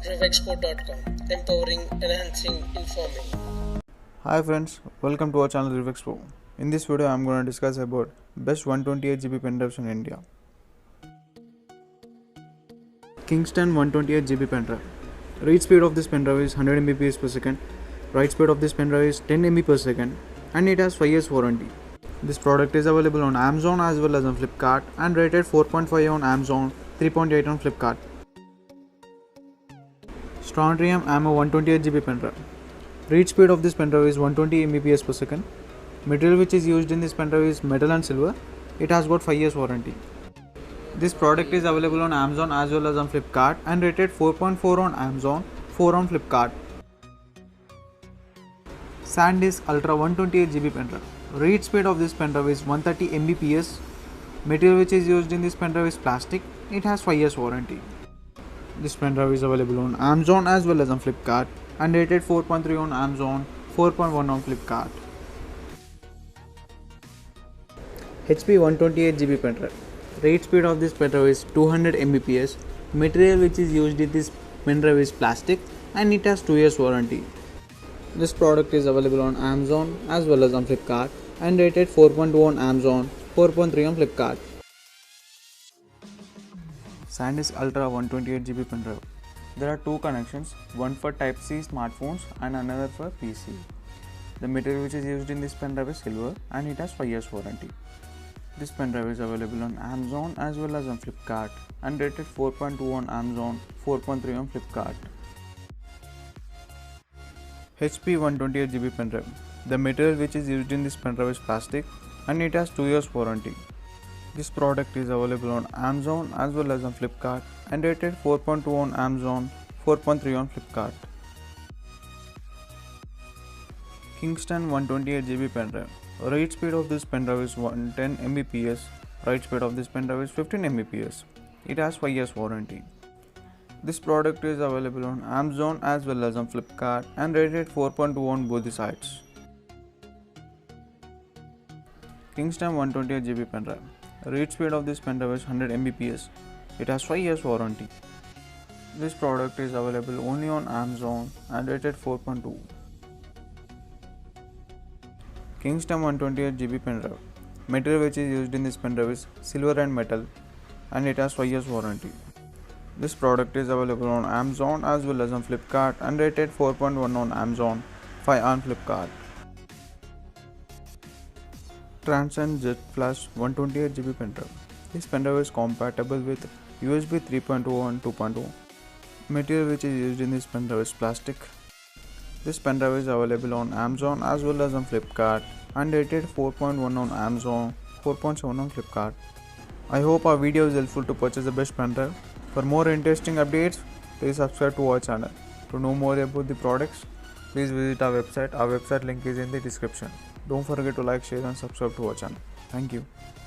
revexport.com, empowering, enhancing, informing. Hi friends, welcome to our channel RevExpo. In this video, I am going to discuss about best 128GB pen drives in India. Kingston 128GB pen drive. Read speed of this pen drive is 100 Mbps per second. Write speed of this pen drive is 10 MB per second, and it has 5 years warranty. This product is available on Amazon as well as on Flipkart and rated 4.5 on Amazon, 3.8 on Flipkart. Strontium Ammo 128GB pen drive. Read speed of this pen drive is 120 Mbps per second. Material which is used in this pen drive is metal and silver. It has got 5 years warranty. This product is available on Amazon as well as on Flipkart and rated 4.4 on Amazon, 4 on Flipkart. SanDisk Ultra 128GB pen drive. Read speed of this pen drive is 130 Mbps. Material which is used in this pen drive is plastic. It has 5 years warranty. This pen drive is available on Amazon as well as on Flipkart and rated 4.3 on Amazon, 4.1 on Flipkart. HP 128GB pen drive. Read speed of this pen drive is 200 Mbps. Material which is used in this pen drive is plastic and it has 2 years warranty. This product is available on Amazon as well as on Flipkart and rated 4.2 on Amazon, 4.3 on Flipkart. SanDisk Ultra 128GB pen drive. There are two connections, one for Type-C smartphones and another for PC. The material which is used in this pen drive is silver and it has 5 years warranty. This pen drive is available on Amazon as well as on Flipkart and rated 4.2 on Amazon, 4.3 on Flipkart. HP 128GB pen drive. The material which is used in this pen drive is plastic and it has 2 years warranty. This product is available on Amazon as well as on Flipkart and rated 4.2 on Amazon, 4.3 on Flipkart. Kingston 128GB pen drive. Read speed of this pen drive is 110 Mbps. Write speed of this pen drive is 15 Mbps. It has 5 years warranty. This product is available on Amazon as well as on Flipkart and rated 4.2 on both the sites. Kingston 128GB pen drive. Read speed of this pen drive is 100 Mbps. It has 5 years warranty. This product is available only on Amazon and rated 4.2. Kingston 128GB pen drive. Material which is used in this pen drive is silver and metal and it has 5 years warranty. This product is available on Amazon as well as on Flipkart and rated 4.1 on Amazon, 5 on Flipkart. Transcend Jet Flash 128GB pen drive. This pen drive is compatible with USB 3.0 and 2.0. Material which is used in this pen drive is plastic. This pen drive is available on Amazon as well as on Flipkart and rated 4.1 on Amazon, 4.7 on Flipkart. I hope our video is helpful to purchase the best pen drive. For more interesting updates, please subscribe to our channel. To know more about the products, please visit our website. Our website link is in the description. Don't forget to like, share and subscribe to our channel. Thank you.